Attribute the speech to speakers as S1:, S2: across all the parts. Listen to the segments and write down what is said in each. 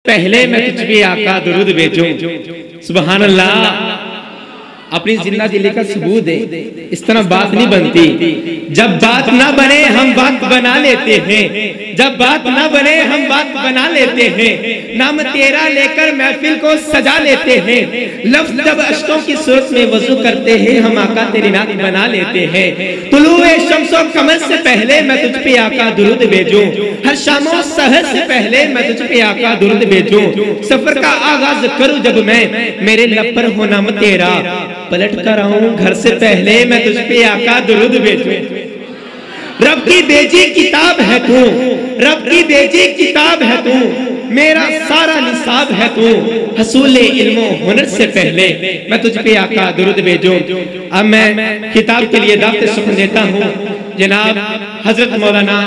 S1: پہلے میں تجھ پہ آقا درود بھیجوں. سبحان اللہ. اپنی زندہ دلی کا ثبوت ہے. اس طرح بات نہیں بنتی. جب بات نہ بنے ہم بات بنا لیتے ہیں. جب بات نہ بنے ہم بات بنا لیتے ہیں. نام تیرا لے کر محفل کو سجا لیتے ہیں. لفظ جب اشکوں کی صورت میں وضو کرتے ہیں ہم آقا تیری نعت بنا لیتے ہیں. طلوع شمس و قمر سے پہلے میں تجھ پہ آقا درود بھیجوں. ہر شام و سحر سے پہلے میں تجھ پہ آقا درود بھیجوں. سفر کا آغاز کروں جب میں میرے لب پر ہو نام تیرا. پلٹ کر آؤں گھر سے پہلے میں تجھ پہ آقا درود بھیجوں. رب کی بھیجی کتاب ہے تو. رب کی بھیجی کتاب ہے تو. میرا سارا نصاب ہے تو. حصول علم و ہنر سے پہلے میں تجھ پہ آقا درود بھیجوں. اب میں کتاب کے لیے دعوت سخن دیتا ہوں. جناب حضرت مولانا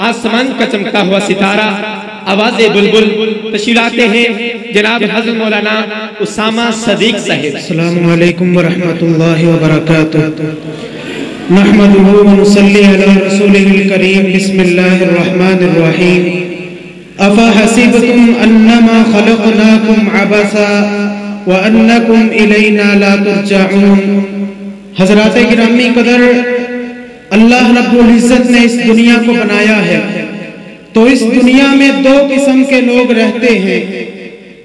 S1: آسمان کا چمکتا ہوا ستارہ آواز بلبل تشریف لاتے ہیں. جناب حضرت مولانا اسامہ صدیق صاحب.
S2: السلام علیکم ورحمۃ اللہ وبرکاتہ. نحمدہ ونصلی علی رسولہ الکریم. بسم اللہ الرحمن الرحیم. افحسبتم انما خلقناکم عبثا وانکم الینا لا ترجعون. حضرات گرامی قدر، اللہ رب العزت نے اس دنیا کو بنایا ہے تو اس دنیا میں دو قسم کے لوگ رہتے ہیں.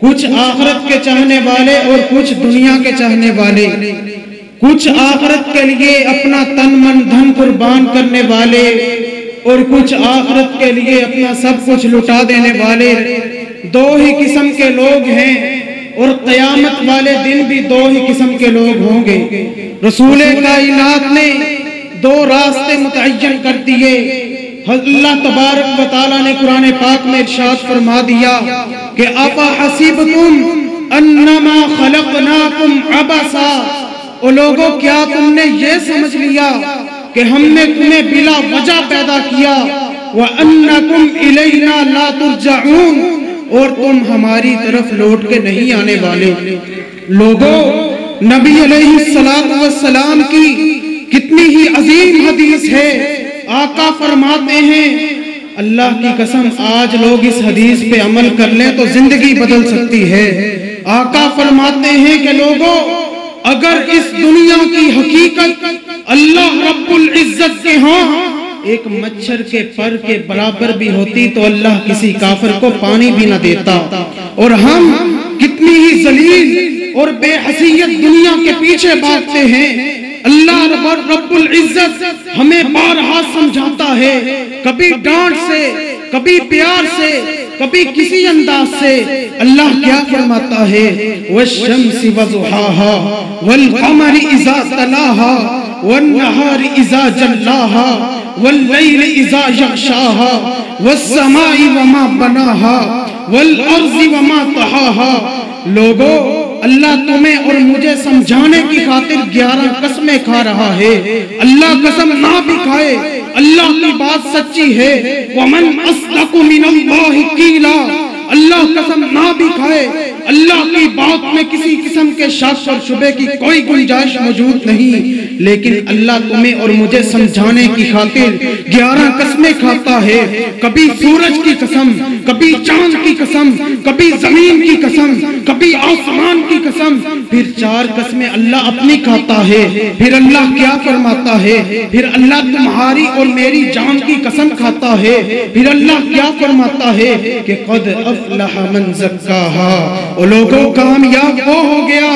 S2: کچھ آخرت کے چاہنے والے اور کچھ دنیا کے چاہنے والے. کچھ آخرت کے لیے اپنا تن من دھن قربان کرنے والے اور کچھ آخرت کے لیے اپنا سب کچھ لٹا دینے والے. دو ہی قسم کے لوگ ہیں اور قیامت والے دن بھی دو ہی قسم کے لوگ ہوں گے. رسول کائنات نے دو راستے متعین کر دیے. اللہ تبارک و تعالیٰ نے قرآن پاک میں ارشاد فرما دیا کہ افحسبتم انما خلقناکم عبثا. او لوگوں، کیا تم نے یہ سمجھ لیا کہ ہم نے تمہیں بلا وجہ پیدا کیا؟ وانکم الینا لا ترجعون، اور تم ہماری طرف لوٹ کے نہیں آنے والے. لوگوں، نبی علیہ السلام کی کتنی ہی عظیم حدیث ہے. آقا فرماتے ہیں، اللہ کی قسم آج لوگ اس حدیث پہ عمل کر لیں تو زندگی بدل سکتی ہے. آقا فرماتے ہیں کہ لوگوں، اگر اس دنیا کی حقیقت اللہ رب العزت کے ہاں ایک مچھر کے پر کے برابر بھی ہوتی تو اللہ کسی کافر کو پانی بھی نہ دیتا. اور ہم کتنی ہی ذلیل اور بے حیثیت دنیا کے پیچھے بھاگتے ہیں. اللہ رب العزت ہمیں بارہا سمجھاتا ہے، کبھی ڈانٹ سے، کبھی پیار سے، کبھی کسی انداز سے. اللہ کیا فرماتا ہے؟ والشمس وضحاها والقمر اذا تلاها والنهار اذا جلاها والليل اذا يغشاها والسماء وما بناها والارض وما طحاها. لوگوں، اللہ تمہیں اور مجھے سمجھانے کی خاطر 11 قسمیں کھا رہا ہے. اللہ قسم نہ بھی کھائے، اللہ کی بات سچی ہے. وَمَنْ أَصْدَقُ مِنَ اللَّهِ قِيلًا. اللہ قسم نہ بھی کھائے، اللہ کی بات میں کسی قسم کے شک اور شبے کی کوئی گنجائش موجود نہیں. لیکن اللہ تمہیں اور مجھے سمجھانے کی خاطر 11 قسمیں کھاتا ہے. کبھی سورج کی قسم، کبھی چاند کی قسم، کبھی زمین کی قسم، کبھی آسمان کی قسم. پھر 4 قسمیں اللہ اپنی کھاتا ہے. پھر اللہ کیا فرماتا ہے؟ پھر اللہ تمہاری اور میری جان کی قسم کھاتا ہے. پھر اللہ کیا فرماتا ہے کہ قد افلح من زکاها. اور لوگوں، کامیاب وہ ہو گیا،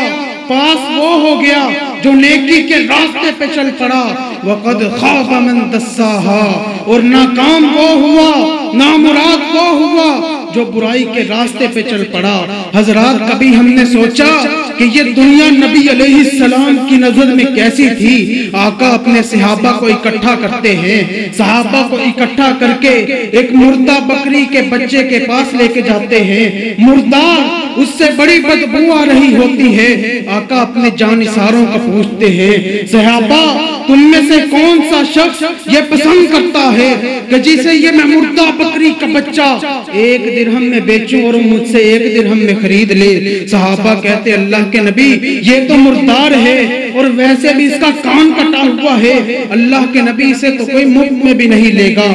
S2: پاس وہ ہو گیا جو نیکی کے راستے پہ چل پڑا. وقد خاب من دساها. اور ناکام وہ ہوا، نامراد وہ ہوا جو برائی کے راستے پہ چل پڑا. حضرات، کبھی ہم نے سوچا کہ یہ دنیا نبی علیہ السلام کی نظر میں کیسی تھی؟ آقا اپنے صحابہ کو اکٹھا کرتے ہیں. صحابہ کو اکٹھا کر کے ایک مردہ بکری کے بچے کے پاس لے کے جاتے ہیں. مردار، اس سے بڑی بدبو آ رہی ہوتی ہے. آقا اپنے جانثاروں کو پوچھتے ہیں، صحابہ تم میں سے کون سا شخص یہ پسند کرتا ہے کہ جسے یہ میں مردہ بکری کا بچہ 1 درہم میں بیچوں اور مجھ سے 1 درہم میں خرید لے؟ صحابہ کہتے اللہ کے نبی، یہ تو مردار ہے اور ویسے بھی اس کا کان کٹا ہوا ہے، اللہ کے نبی سے تو کوئی مفت میں بھی نہیں لے گا.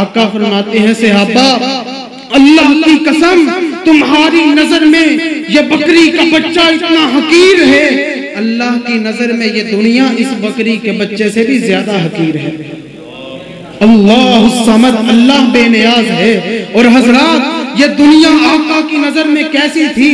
S2: آقا فرماتے ہیں صحابہ اللہ کی قسم تمہاری نظر میں یہ بکری کا بچہ اتنا حقیر ہے، اللہ کی نظر میں یہ دنیا اس بکری کے بچے سے بھی زیادہ حقیر ہے۔ اللہ الصمد، اللہ بے نیاز ہے۔ اور حضرات یہ دنیا آقا کی نظر میں کیسی تھی؟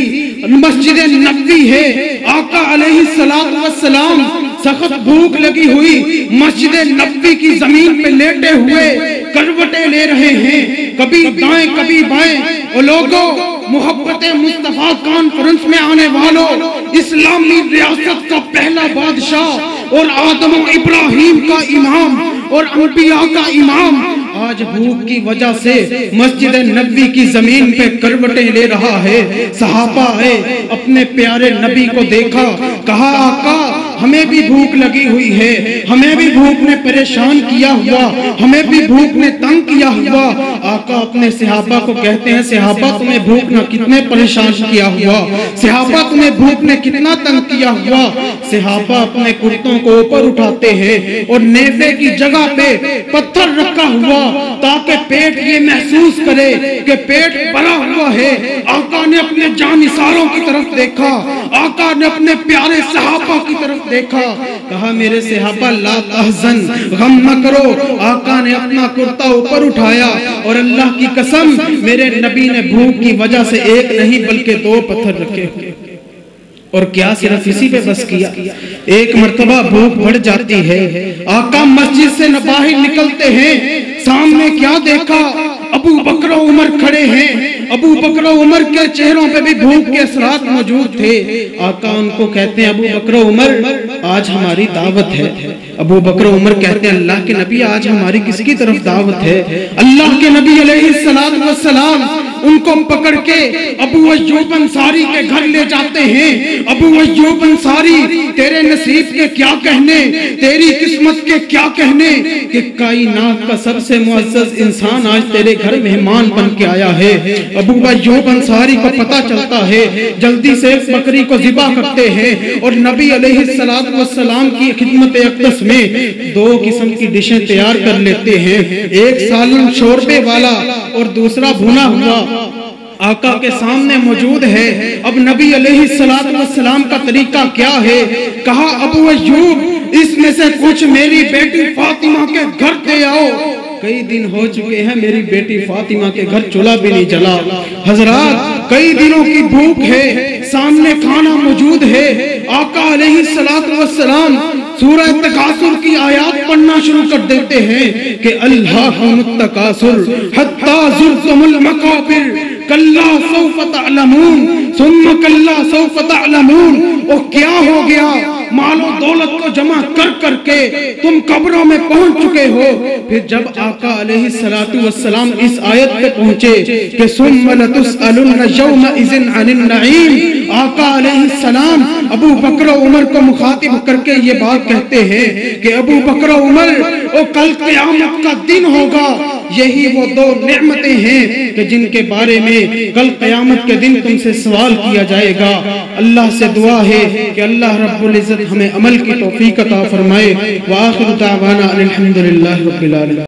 S2: مسجد نبوی ہے، آقا علیہ السلام سخت بھوک لگی ہوئی مسجد نبوی کی زمین پہ لیٹے ہوئے کروٹیں لے رہے ہیں، کبھی دائیں کبھی بائیں۔ اور لوگوں، محبت مصطفیٰ کانفرنس میں آنے والوں، اسلامی ریاست کا پہلا بادشاہ اور آدم و ابراہیم کا امام اور انبیاء کا امام آج بھوک کی وجہ سے مسجد نبوی کی زمین پہ کروٹیں لے رہا ہے۔ صحابہ آئے، اپنے پیارے نبی کو دیکھا، کہا آقا ہمیں بھی بھوک لگی ہوئی ہے، ہمیں بھی بھوک نے پریشان کیا ہوا، ہمیں بھی بھوک نے تنگ کیا ہوا۔ آقا اپنے صحابہ کو کہتے ہیں صحابہ تمہیں بھوک نے کتنے پریشان کیا ہوا، صحابہ تمہیں بھوک نے کتنا تنگ کیا ہوا۔ صحابہ اپنے کرتوں کو اوپر اٹھاتے ہیں اور نیفے کی جگہ پہ پتھر رکھا ہوا تاکہ پیٹ یہ محسوس کرے کہ پیٹ بھرا ہوا ہے۔ آقا نے اپنے جانثاروں کی طرف دیکھا، آقا نے اپنے پیارے صحابہ کی طرف دیکھا، کہا میرے صحابہ لا تحزن، غم نہ کرو۔ آقا نے اپنا کرتا اوپر اٹھایا اور اللہ کی قسم میرے نبی نے بھوک کی وجہ سے ایک نہیں بلکہ 2 پتھر رکھے۔ اور کیا صرف اسی پہ بس کیا، ایک مرتبہ بھوک بڑھ جاتی ہے، آقا مسجد سے باہر نکلتے ہیں، سامنے کیا دیکھا؟ ابو بکر و عمر کھڑے ہیں۔ ابو بکر و عمر کے چہروں پہ بھی بھوک کے اثرات موجود تھے۔ آقا ان کو کہتے ہیں ابو بکر و عمر آج ہماری دعوت ہے۔ ابو بکر و عمر کہتے ہیں اللہ کے نبی آج ہماری کس کی طرف دعوت ہے؟ اللہ کے نبی علیہ السلام ان کو پکڑ کے ابو ایوب انصاری کے گھر لے جاتے ہیں۔ ابو ایوب انصاری تیرے نصیب کے کیا کہنے، تیری قسمت کے کیا کہنے کہ کائنات کا سب سے معزز انسان آج تیرے گھر مہمان بن کے آیا ہے۔ ابو ایوب انصاری کو پتا چلتا ہے، جلدی سے ایک بکری کو ذبح کرتے ہیں اور نبی علیہ السلام کی خدمت اقدس میں 2 قسم کی ڈشیں تیار کر لیتے ہیں، ایک سالن شوربے والا اور دوسرا بھونا ہوا۔ آقا کے سامنے موجود ہے۔ اب نبی علیہ السلام کا طریقہ کیا ہے؟ کہا ابو ایوب اس میں سے کچھ میری بیٹی فاطمہ کے گھر دے آؤ۔ کئی دن ہو چکے ہیں میری بیٹی فاطمہ کے گھر چولہا بھی نہیں جلا۔ حضرات کئی دنوں کی بھوک ہے، سامنے کھانا موجود ہے۔ آقا علیہ السلام سورہ تکاثر کی آیات پڑھنا شروع کر دیتے ہیں کہ الہاکم التکاثر حتی زرتم المقابر کلا سوف تعلمون ثم کلا سوف تعلمون۔ اور کیا ہو گیا؟ مال و دولت کو جمع کر کر کے تم قبروں میں پہنچ چکے ہو۔ پھر جب آقا علیہ السلام اس آیت پہ پہنچے کہ ثم لتسألن یومئذ عن النعیم، آقا علیہ السلام ابو بکر و عمر کو مخاطب کر کے یہ بات کہتے ہیں کہ ابو بکر و عمر او کل قیامت کا دن ہوگا، یہی وہ 2 نعمتیں ہیں کہ جن کے بارے میں کل قیامت کے دن تم سے سوال کیا جائے گا۔ اللہ سے دعا ہے کہ اللہ رب العزت ہمیں عمل کی توفیق عطا فرمائے۔ وآخر دعوانا الحمدللہ رب العالمین۔